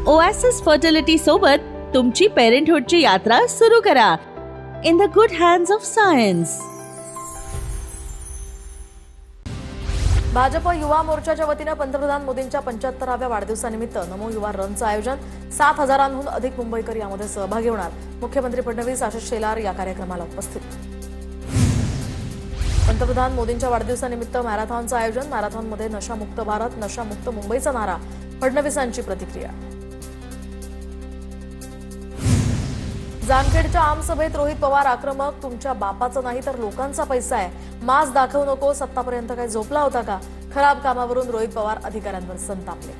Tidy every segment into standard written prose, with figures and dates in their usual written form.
Oasis fertility सोबत तुमची पेरेंटहुडची यात्रा सुरू करा in the good hands of science. Bhajap युवा मोर्चाच्या वतीने पंतप्रधान मोदींच्या 75व्या वाढदिवसानिमित्त नमो युवा रनचं आयोजन। 7,000हून अधिक मुंबईकर यामध्ये सहभागी होणार। मुख्यमंत्री फडणवीस, आशिष शेलार या कार्यक्रमाला उपस्थित। पंतप्रधान मोदींच्या वाढदिवसानिमित्त मॅरेथॉनचं आयोजन। मॅरेथॉनमध्ये नशामुक्त भारत, नशामुक्त मुंबईचा नारा। फडणवीसांची प्रतिक्रिया। जामखेडच्या आमसभेत रोहित पवार आक्रमक, तुमच्या बापाचा नाही तर लोकांचा पैसा आहे, मास दाखवू नको, सत्तापर्यंत काय झोपला होता का? खराब कामावरून रोहित पवार अधिकाऱ्यांवर संतापले।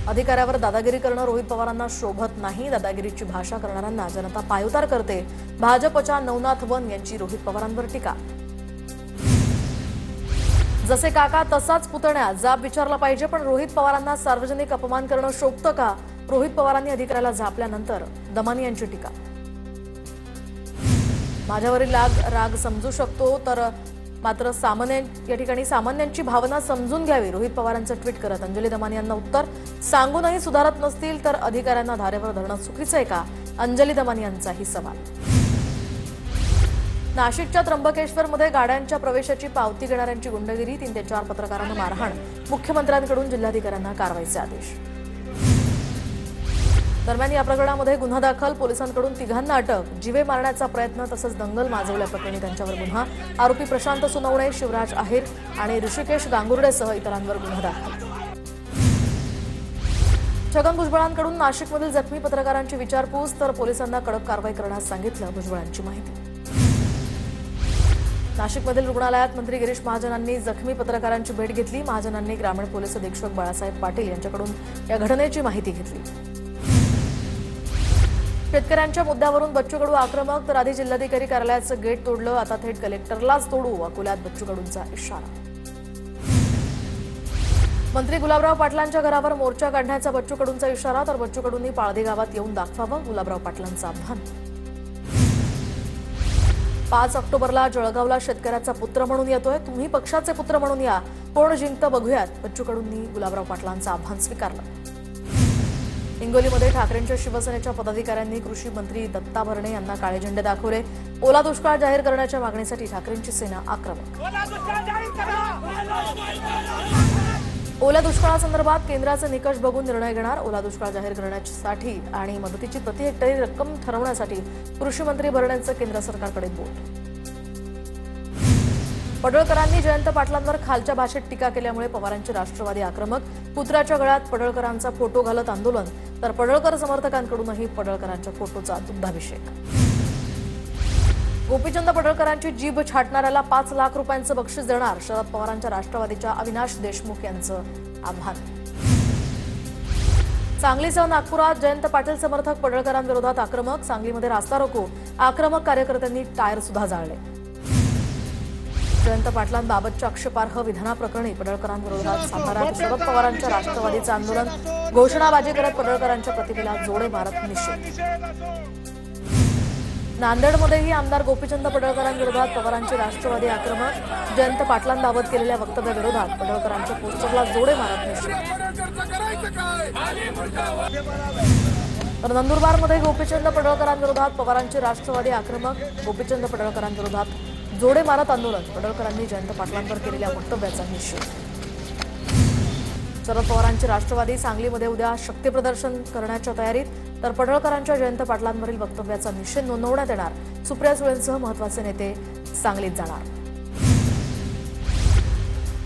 अधिकाऱ्यावर दादागिरी करणं रोहित पवारांना शोभत नाही। दादागिरीची भाषा करणाऱ्यांना जनता पायउतार करते। भाजपच्या नवनाथ वन यांची रोहित पवारांवर टीका। जसे काका तसाच पुतण्या, जाब विचारला पाहिजे, पण रोहित पवारांना सार्वजनिक अपमान करणं शोभतं का? रोहित पवारांनी अधिकाऱ्याला झापल्यानंतर दमानी यांची टीका। माझ्यावरील राग समजू शकतो, तर मात्र या ठिकाणी सामान्यांची भावना समजून घ्यावी। रोहित पवारांचं ट्विट करत अंजली दमानी यांना उत्तर। सांगूनही सुधारत नसतील तर अधिकाऱ्यांना धारेवर धरणं चुकीचं आहे का? अंजली दमानी यांचाही सवाल। नाशिकच्या त्र्यंबकेश्वरमध्ये गाड्यांच्या प्रवेशाची पावती घेणाऱ्यांची गुंडगिरी। 3 ते 4 पत्रकारांना मारहाण। मुख्यमंत्र्यांकडून जिल्हाधिकाऱ्यांना कारवाईचे आदेश। दरम्यान या प्रकरणामध्ये गुन्हा दाखल। पोलिसांकडून 3घांना अटक। जीवे मारण्याचा प्रयत्न तसंच दंगल माजवल्याप्रकरणी त्यांच्यावर गुन्हा। आरोपी प्रशांत सोनवणे, शिवराज आहेर आणि ऋषिकेश गांगुर्डेसह इतरांवर गुन्हा दाखल। छगन भुजबळांकडून नाशिकमधील जखमी पत्रकारांची विचारपूस, तर पोलिसांना कडक कारवाई करण्यास सांगितलं। भुजबळांची माहिती। नाशिकमधील रुग्णालयात मंत्री गिरीश महाजनांनी जखमी पत्रकारांची भेट घेतली। महाजनांनी ग्रामीण पोलीस अधीक्षक बाळासाहेब पाटील यांच्याकडून या घटनेची माहिती घेतली। शेतकऱ्यांच्या मुद्द्यावरून बच्चू कडू आक्रमक, तर आधी जिल्हाधिकारी कार्यालयाचं गेट तोडलं, आता थेट कलेक्टरलाच तोडू, अकोल्यात बच्चू कडूंचा इशारा। मंत्री गुलाबराव पाटलांच्या घरावर मोर्चा काढण्याचा बच्चू कडूंचा इशारा, तर बच्चू कडूंनी पाळदे गावात येऊन दाखवावं, गुलाबराव पाटलांचं आव्हान। 5 ऑक्टोबरला जळगावला शेतकऱ्याचा पुत्र म्हणून येतोय, तुम्ही पक्षाचे पुत्र म्हणून या, कोण जिंकतं बघूयात, बच्चू कडूंनी गुलाबराव पाटलांचं आव्हान स्वीकारलं। हिंगोलीमध्ये ठाकरेंच्या शिवसेनेच्या पदाधिकाऱ्यांनी कृषी मंत्री दत्ता भरणे यांना काळे झेंडे दाखवले। ओला दुष्काळ जाहीर करण्याच्या मागणीसाठी ठाकरेंची सेना आक्रमक। ओला दुष्काळासंदर्भात केंद्राचे निकष बघून निर्णय घेणार। ओला दुष्काळ जाहीर करण्यासाठी आणि मदतीची प्रति हेक्टरी रक्कम ठरवण्यासाठी कृषी मंत्री भरणेंचं केंद्र सरकारकडे बोट। पडळकरांनी जयंत पाटलांवर खालच्या भाषेत टीका केल्यामुळे पवारांचे राष्ट्रवादी आक्रमक। पुत्राच्या गळ्यात पडळकरांचा फोटो घालत आंदोलन, तर पडळकर समर्थकांकडूनही पडळकरांच्या फोटोचा दुग्धाभिषेक। गोपीचंद पडळकरांची जीभ छाटणाऱ्याला 5 लाख रुपयांचं बक्षीस देणार। शरद पवारांच्या राष्ट्रवादीच्या अविनाश देशमुख यांचं आव्हान। सांगलीसह नागपुरात जयंत पाटील समर्थक पडळकरांविरोधात आक्रमक। सांगलीमध्ये रास्ता रोको, आक्रमक कार्यकर्त्यांनी टायर सुद्धा जाळले। जयंत पाटलांबाबतच्या आक्षेपार्ह विधानाप्रकरणी पडळकरांविरोधात साताऱ्यात शरद पवारांच्या राष्ट्रवादीचं आंदोलन। घोषणाबाजी करत पडळकरांच्या प्रतिमेला जोडे मारत निषेध। नांदेडमध्येही आमदार गोपीचंद पडळकरांविरोधात पवारांचे राष्ट्रवादी आक्रमक। जयंत पाटलांबाबत केलेल्या वक्तव्याविरोधात पडळकरांच्या पोस्टरला जोडे मारत निषेध। तर नंदुरबारमध्ये गोपीचंद पडळकरांविरोधात पवारांचे राष्ट्रवादी आक्रमक। गोपीचंद पडळकरांविरोधात जोडे मारत आंदोलन। पडळकरांनी जयंत पाटलांवर केलेल्या वक्तव्याचा निषेध। शरद पवारांचे राष्ट्रवादी सांगलीमध्ये उद्या शक्तीप्रदर्शन करण्याच्या तयारीत, तर पडळकरांच्या जयंत पाटलांवरील वक्तव्याचा निषेध नोंदवण्यात येणार। सुप्रिया सुळेंसह महत्त्वाचे नेते सांगलीत जाणार।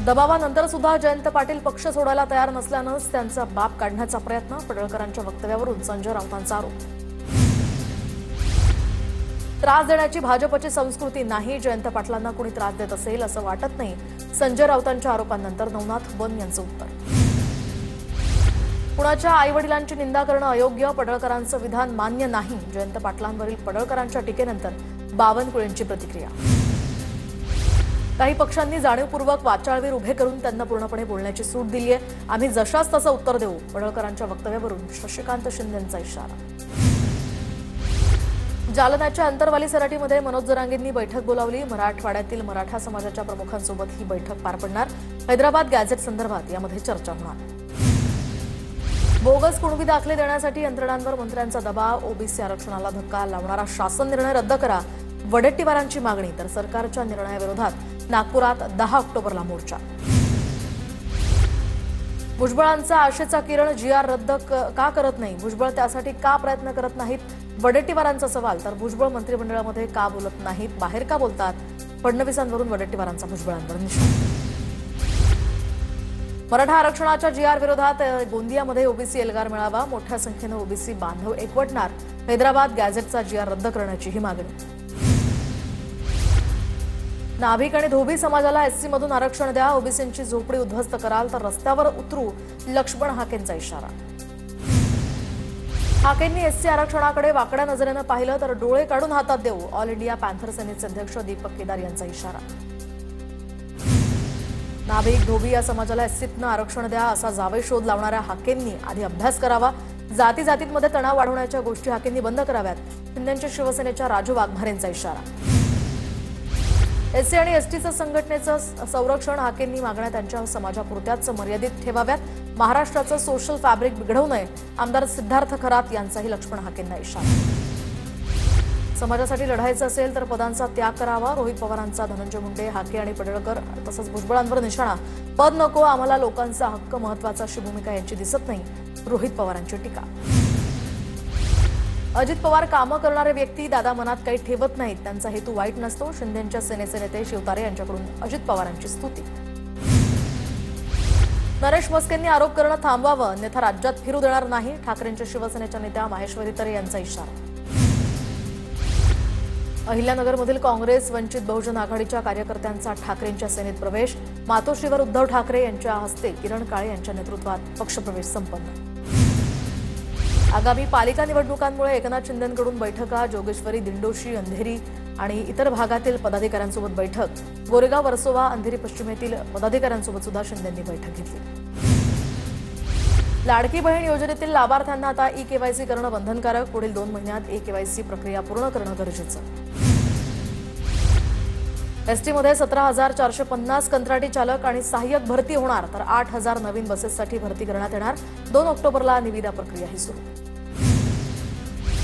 दबावानंतर सुद्धा जयंत पाटील पक्ष सोडायला तयार नसल्यानंच त्यांचा बाप काढण्याचा प्रयत्न। पडळकरांच्या वक्तव्यावरून संजय राऊतांचा आरोप। त्रास देण्याची भाजपची संस्कृती नाही, जयंत पाटलांना कोणी त्रास देत असेल असं वाटत नाही। संजय राऊतांच्या आरोपांनंतर नवनाथ वन यांचं उत्तर। कुणाच्या आईवडिलांची निंदा करणं अयोग्य, पडळकरांचं विधान मान्य नाही। जयंत पाटलांवरील पडळकरांच्या टीकेनंतर बावनकुळेंची प्रतिक्रिया। काही पक्षांनी जाणीवपूर्वक वाचाळवीर उभे करून त्यांना पूर्णपणे बोलण्याची सूट दिली आहे। आम्ही जशास तसं उत्तर देऊ। पडळकरांच्या वक्तव्यावरून शशिकांत शिंदेंचा इशारा। जालन्याच्या अंतरवाली सराटीमध्ये मनोज जरांगेंनी बैठक बोलावली। मराठवाड्यातील मराठा समाजाच्या प्रमुखांसोबत ही बैठक पार पडणार। हैदराबाद गॅझेट संदर्भात यामध्ये चर्चा होणार। बोगस कुणबी दाखले देण्यासाठी यंत्रणांवर मंत्र्यांचा दबाव, ओबीसी आरक्षणाला धक्का लावणारा शासन निर्णय रद्द करा, वडेट्टीवारांची मागणी. तर सरकारच्या निर्णयाविरोधात नागपुरात 10 ऑक्टोबरला मोर्चा. भुजबळांचा आशेचा किरण जीआर रद्द का करत नाही, भुजबळ त्यासाठी का प्रयत्न करत नाहीत, वडेट्टीवारांचा सवाल. तर भुजबळ मंत्रिमंडळामध्ये का बोलत नाहीत, बाहेर का बोलतात, फडणवीसांवरून वडेट्टीवारांचा भुजबळांवर निशाणा. मराठा आरक्षणाच्या जीआर विरोधात गोंदियामध्ये ओबीसी एल्गार मेळावा, मोठ्या संख्येनं ओबीसी बांधव एकवटणार. हैदराबाद गॅझेटचा जीआर रद्द करण्याचीही मागणी. नाभिक आणि धोबी समाजाला एससी मधून आरक्षण द्या, ओबीसींची झोपडी उद्ध्वस्त कराल तर रस्त्यावर उतरू, लक्ष्मण हाकेंचा इशारा. हाकेंनी एससी आरक्षणाकडे वाकड्या नजरेनं पाहिलं तर डोळे काढून हातात देऊ, ऑल इंडिया पॅन्थर सेनेचे अध्यक्ष दीपक केदार यांचा इशारा. नाभिक धोबी या समाजाला एससीतनं आरक्षण द्या असा जावे शोध लावणाऱ्या हाकेंनी आधी अभ्यास करावा, जाती जातींमध्ये तणाव वाढवण्याच्या गोष्टी हाकेंनी बंद कराव्यात, शिंदेच्या शिवसेनेच्या राजू वाघमारेंचा इशारा. एससी आणि एसटीचं संघटनेचं संरक्षण हाकेंनी मागण्या त्यांच्या समाजापुरत्याच मर्यादित ठेवाव्यात, महाराष्ट्राचं सोशल फॅब्रिक बिघडवू नये, आमदार सिद्धार्थ खरात यांचाही लक्ष्मण हाकेंना इशारा. समाजासाठी लढायचं असेल तर पदांचा त्याग करावा, रोहित पवारांचा धनंजय मुंडे, हाके आणि पडळकर तसंच भुजबळांवर निशाणा. पद नको, आम्हाला लोकांचा हक्क महत्वाचा अशी भूमिका यांची दिसत नाही, रोहित पवारांची टीका. अजित पवार कामं करणारे व्यक्ती दादा मनात काही ठेवत नाहीत, त्यांचा हेतू वाईट नसतो, शिंदेच्या सेनेचे नेते शिवतारे यांच्याकडून अजित पवारांची स्तुती. नरेश मस्केंनी आरोप करणं थांबवावं, अन्यथा राज्यात फिरू देणार नाही, ठाकरेंच्या शिवसेनेच्या नेत्या माहेश्वरी तरे यांचा इशारा. अहिल्यानगरमधील काँग्रेस वंचित बहुजन आघाडीच्या कार्यकर्त्यांचा ठाकरेंच्या सेनेत प्रवेश, मातोश्रीवर उद्धव ठाकरे यांच्या हस्ते किरण काळे यांच्या नेतृत्वात पक्षप्रवेश संपन्न. आगामी पालिका निवडणुकांमुळे एकनाथ शिंदेंकडून बैठका, जोगेश्वरी, दिंडोशी, अंधेरी आणि इतर भागातील पदाधिकाऱ्यांसोबत बैठक, गोरेगाव, वर्सोवा, अंधेरी पश्चिमेतील पदाधिकाऱ्यांसोबत सुद्धा शिंदेंनी बैठक घेतली. लाडकी बहीण योजनेतील लाभार्थ्यांना आता ई-केवायसी करणं बंधनकारक, पुढील 2 महिन्यात ई-केवायसी प्रक्रिया पूर्ण करणं गरजेचं. एसटीमध्ये 17,450 कंत्राटी चालक आणि सहाय्यक भरती होणार, तर 8,000 नवीन बसेससाठी भरती करण्यात येणार. 2 ऑक्टोबरला निविदा प्रक्रियाही सुरू.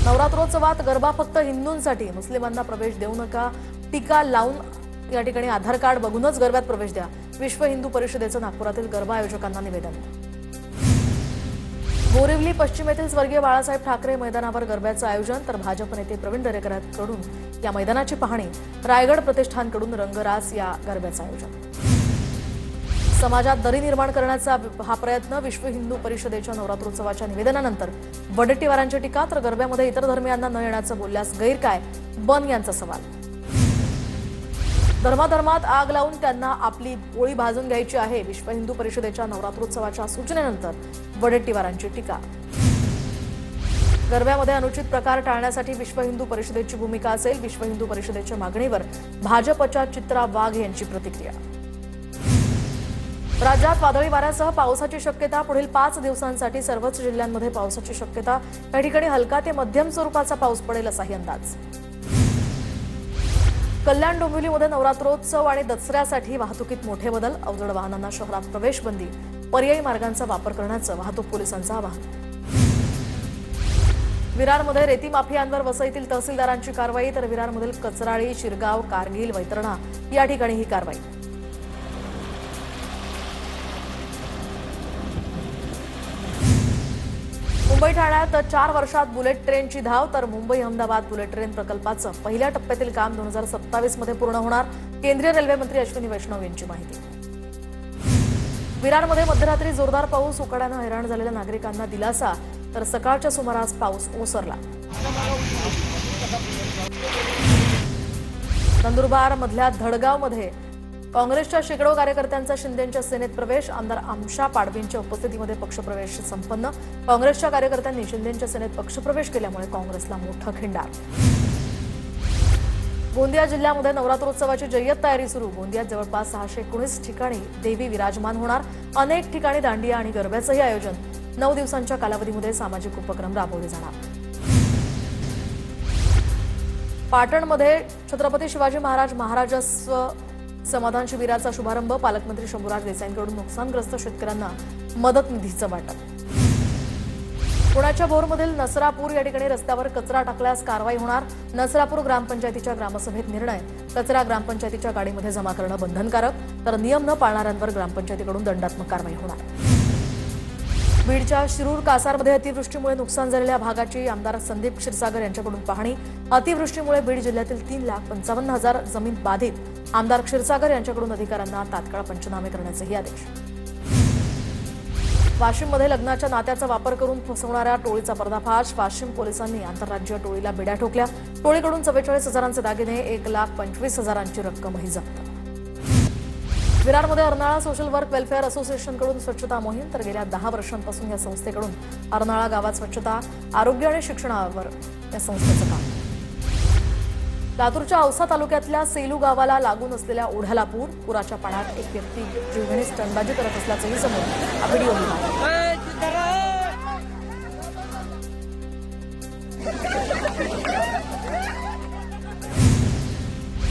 नवरात्रोत्सवात गरबा फक्त हिंदूंसाठी, मुस्लिमांना प्रवेश देऊ नका, टीका लावून या ठिकाणी आधार कार्ड बघूनच गरब्यात प्रवेश द्या, विश्व हिंदू परिषदेचं नागपुरातील गरबा आयोजकांना निवेदन. बोरिवली पश्चिम येथील स्वर्गीय बाळासाहेब ठाकरे मैदानावर गरब्याचं आयोजन, तर भाजप नेते प्रवीण दरेकरांकडून या मैदानाची पाहणी, रायगड प्रतिष्ठानकडून रंगरास या गरब्याचं आयोजन. समाजात दरी निर्माण करण्याचा हा प्रयत्न, विश्व हिंदू परिषदेच्या नवरात्रोत्सवाच्या निवेदनानंतर वडेट्टीवारांची टीका, तर गरब्यामध्ये इतर धर्मियांना न येण्याचं बोलल्यास गैर काय, बन यांचा सवाल. धर्माधर्मात आग लावून त्यांना आपली पोळी भाजून घ्यायची आहे, विश्व हिंदू परिषदेच्या नवरात्रोत्सवाच्या सूचनेनंतर वडेट्टीवारांची टीका. गरब्यामध्ये अनुचित प्रकार टाळण्यासाठी विश्व हिंदू परिषदेची भूमिका असेल, विश्व हिंदू परिषदेच्या मागणीवर भाजपच्या चित्रा वाघ यांची प्रतिक्रिया. राज्यात वादळी वाऱ्यासह पावसाची शक्यता, पुढील 5 दिवसांसाठी सर्वच जिल्ह्यांमध्ये पावसाची शक्यता, काही ठिकाणी हलका ते मध्यम स्वरूपाचा पाऊस पडेल असाही अंदाज. कल्याण डोंबिवलीमध्ये नवरात्रोत्सव आणि दसऱ्यासाठी वाहतुकीत मोठे बदल, अवजड वाहनांना शहरात प्रवेश बंदी, पर्यायी मार्गांचा वापर करण्याचं वाहतूक पोलिसांचं आवाहन. विरारमध्ये रेती माफियांवर वसईतील तहसीलदारांची कारवाई, तर विरारमधील कचराळी, शिरगाव, कारगिल, वैतरणा या ठिकाणी ही कारवाई. मुंबई ठाण्यात 4 वर्षात बुलेट ट्रेनची धाव, तर मुंबई अहमदाबाद बुलेट ट्रेन प्रकल्पाचं पहिल्या टप्प्यातील काम 2027 मध्ये पूर्ण होणार, केंद्रीय रेल्वे मंत्री अश्विनी वैष्णव यांची माहिती. विरारमध्ये मध्यरात्री जोरदार पाऊस, उकाड्यानं हैराण झालेल्या नागरिकांना दिलासा, तर सकाळच्या सुमारास पाऊस ओसरला. नंदुरबार मधल्या धडगावमध्ये काँग्रेसच्या शेकडो कार्यकर्त्यांचा शिंदेच्या सेनेत प्रवेश, आमदार आमशा पाडवींच्या उपस्थितीमध्ये पक्षप्रवेश संपन्न. काँग्रेसच्या कार्यकर्त्यांनी शिंदेच्या सेनेत पक्षप्रवेश केल्यामुळे काँग्रेसला मोठा खिंडार. गोंदिया जिल्ह्यामध्ये नवरात्रोत्सवाची जय्यत तयारी सुरू, गोंदियात जवळपास 619 ठिकाणी देवी विराजमान होणार, अनेक ठिकाणी दांडिया आणि गरब्याचंही आयोजन. 9 दिवसांच्या कालावधीमध्ये सामाजिक उपक्रम राबवले जाणार. पाटणमध्ये छत्रपती शिवाजी महाराज महाराजस्व समाधान शिबिराचा शुभारंभ, पालकमंत्री शंभूराज देसाईंकडून नुकसानग्रस्त शेतकऱ्यांना मदत निधीचं वाटप. पुण्याच्या भोरमधील नसरापूर या ठिकाणी रस्त्यावर कचरा टाकल्यास कारवाई होणार. नसरापूर ग्रामपंचायतीच्या ग्रामसभेत निर्णय. कचरा ग्रामपंचायतीच्या गाडीमध्ये जमा करणं बंधनकारक, तर नियम न पाळणाऱ्यांवर ग्रामपंचायतीकडून दंडात्मक कारवाई होणार. बीडच्या शिरूर कासारमध्ये अतिवृष्टीमुळे नुकसान झालेल्या भागाची आमदार संदीप क्षीरसागर यांच्याकडून पाहणी. अतिवृष्टीमुळे बीड जिल्ह्यातील 3,55,000 जमीन बाधित. आमदार क्षीरसागर यांच्याकडून अधिकाऱ्यांना तात्काळ पंचनामे करण्याचेही आदेश. वाशिममध्ये लग्नाच्या नात्याचा वापर करून फसवणाऱ्या टोळीचा पर्दाफाश. वाशिम पोलिसांनी आंतरराज्यीय टोळीला बेड्या ठोकल्या. टोळीकडून 44,000चे दागिने, 1,25,000ची रक्कमही जप्त. विरारमध्ये अर्नाळा सोशल वर्क वेलफेअर असोसिएशनकडून स्वच्छता मोहीम. तर गेल्या 10 वर्षांपासून या संस्थेकडून अर्नाळा गावात स्वच्छता, आरोग्य आणि शिक्षणावर या संस्थेचं काम. लातूरच्या औसा तालुक्यातल्या सेलू गावाला लागून असलेल्या ओढ्याला पूर. पुराच्या पाण्यात एक व्यक्ती जीवघेणी स्टंटबाजी करत असल्याचंही समोर. हा व्हिडिओ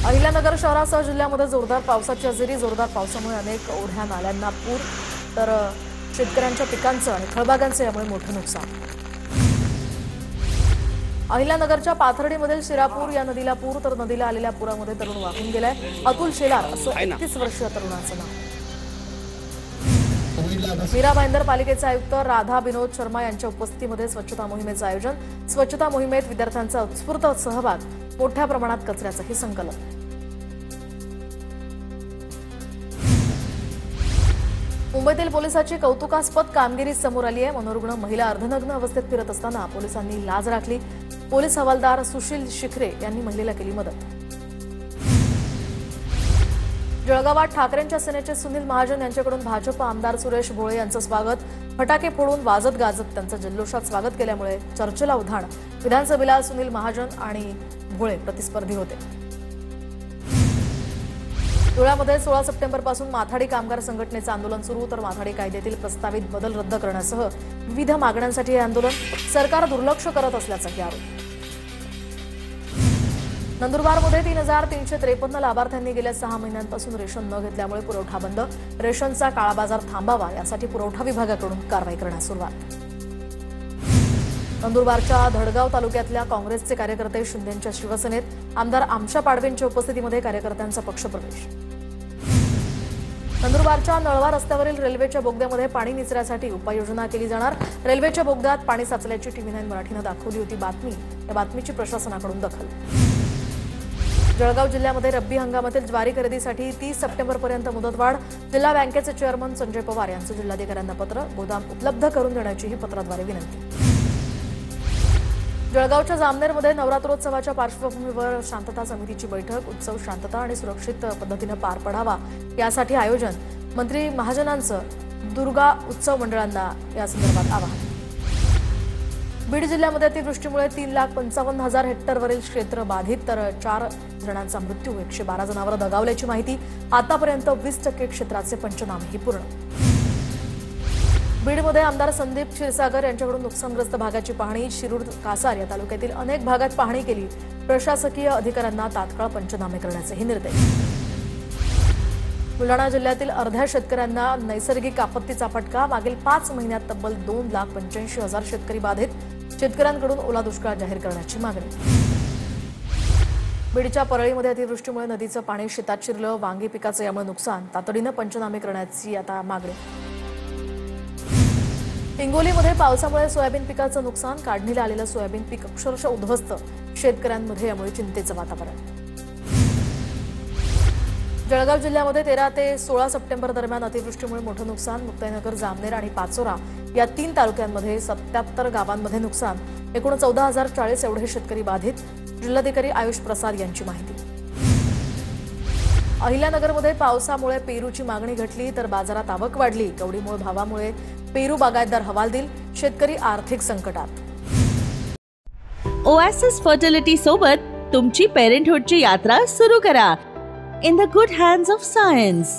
अहिल्यानगर शहरासह जिल्ह्यामध्ये जोरदार पावसाची हजेरी. जोरदार पावसामुळे अनेक ओढ्या नाल्यांना पूर, तर शेतकऱ्यांच्या पिकांचं आणि फळबागांचं यामुळे मोठं नुकसान. अहिल्यानगरच्या पाथर्डीमधील शिरापूर या नदीला पूर, तर नदीला आलेल्या पुरामध्ये तरुण वाहून गेलाय. अतुल शेलार असं 31 वर्षीय तरुणाचं नाव. मीरा भाईंदर पालिकेचे आयुक्त राधा विनोद शर्मा यांच्या उपस्थितीमध्ये स्वच्छता मोहिमेचं आयोजन. स्वच्छता मोहिमेत विद्यार्थ्यांचा उत्स्फूर्त सहभाग. मोठ्या प्रमाणात कचऱ्याचंही संकलन. मुंबईतील पोलिसांची कौतुकास्पद कामगिरी समोर आली आहे. मनोरुग्ण महिला अर्धनग्न अवस्थेत फिरत असताना पोलिसांनी लाज राखली. पोलीस हवालदार सुशील शिखरे यांनी महिलेला केली मदत. जळगावात ठाकरेंच्या सेनेचे सुनील महाजन यांच्याकडून भाजप आमदार सुरेश भोळे यांचं स्वागत. फटाके फोडून वाजत गाजत त्यांचं जल्लोषात स्वागत केल्यामुळे चर्चेला उधाण. विधानसभेला सुनील महाजन आणि भोळे प्रतिस्पर्धी होते. धुळ्यामध्ये 16 सप्टेंबरपासून माथाडी कामगार संघटनेचं आंदोलन सुरू. तर माथाडी कायद्यातील प्रस्तावित बदल रद्द करण्यासह विविध मागण्यांसाठी हे आंदोलन. सरकार दुर्लक्ष करत असल्याचाही आरोप. नंदुरबारमध्ये 3,353 लाभार्थ्यांनी गेल्या 6 महिन्यांपासून रेशन न घेतल्यामुळे पुरवठा बंद. रेशनचा काळाबाजार थांबावा यासाठी पुरवठा विभागाकडून कारवाई करण्यास सुरुवात. नंदुरबारच्या धडगाव तालुक्यातल्या काँग्रेसचे कार्यकर्ते शिंदेंच्या शिवसेनेत. आमदार आमशा पाडवेंच्या उपस्थितीमध्ये कार्यकर्त्यांचा पक्षप्रवेश. नंदुरबारच्या नळवा रस्त्यावरील रेल्वेच्या बोगद्यामध्ये पाणी निचऱ्यासाठी उपाययोजना केली जाणार. रेल्वेच्या बोगद्यात पाणी साचल्याची TV9 मराठीनं दाखवली होती बातमी. या बातमीची प्रशासनाकडून दखल. जळगाव जिल्ह्यामध्ये रब्बी हंगामातील ज्वारी खरेदीसाठी 30 सप्टेंबरपर्यंत मुदतवाढ. जिल्हा बँकेचे चेअरमन संजय पवार यांचं जिल्हाधिकाऱ्यांना पत्र. गोदाम उपलब्ध करून देण्याचीही पत्राद्वारे विनंती. जळगावच्या जामनेरमध्ये नवरात्रोत्सवाच्या पार्श्वभूमीवर शांतता समितीची बैठक. उत्सव शांतता आणि सुरक्षित पद्धतीनं पार पडावा यासाठी आयोजन. मंत्री महाजनांचं दुर्गा उत्सव मंडळांना या संदर्भात आवाहन. बीड जिल्ह्यामध्ये अतिवृष्टीमुळे 3,55,000 हेक्टरवरील क्षेत्र बाधित. तर 4 जणांचा मृत्यू, 112 जनावरं दगावल्याची माहिती. आतापर्यंत 20% क्षेत्राचे पंचनामेही पूर्ण. बीडमध्ये आमदार संदीप क्षीरसागर यांच्याकडून नुकसानग्रस्त भागाची पाहणी. शिरूर कासार या तालुक्यातील अनेक भागात पाहणी केली. प्रशासकीय अधिकाऱ्यांना तात्काळ पंचनामे करण्याचेही निर्देश. बुलढाणा जिल्ह्यातील अर्ध्या शेतकऱ्यांना नैसर्गिक आपत्तीचा फटका. मागील 5 महिन्यात तब्बल 2,85,000 शेतकरी बाधित. शेतकऱ्यांकडून ओला दुष्काळ जाहीर करण्याची मागणी. बीडच्या परळीमध्ये अतिवृष्टीमुळे नदीचं पाणी शेतात शिरलं. वांगी पिकाचं यामुळे नुकसान. तातडीनं पंचनामे करण्याची आता मागणी. हिंगोलीमध्ये पावसामुळे सोयाबीन पिकाचं नुकसान. काढणीला आलेलं सोयाबीन पीक अक्षरशः उद्ध्वस्त. शेतकऱ्यांमध्ये यामुळे चिंतेचं वातावरण. जळगाव जिल्ह्यामध्ये 13 ते 16 सप्टेंबर दरम्यान अतिवृष्टीमुळे मोठं नुकसान. मुक्ताईनगर, जामनेर आणि पाचोरा या 3 तालुक्यांमध्ये 77 गावांमध्ये नुकसान. एकूण 14,040 एवढे शेतकरी बाधित. जिल्हाधिकारी आयुष प्रसाद यांची माहिती. अहिल्यानगरमध्ये पावसामुळे पेरूची मागणी घटली. तर बाजारात आवक वाढली. कवडीमूळ भावामुळे पेरू बागायतदार हवालदिल. शेतकरी आर्थिक संकटात. ओएसिस फर्टिलिटी सोबत तुमची पेरेंटहुडची यात्रा सुरू करा. In the good hands of science.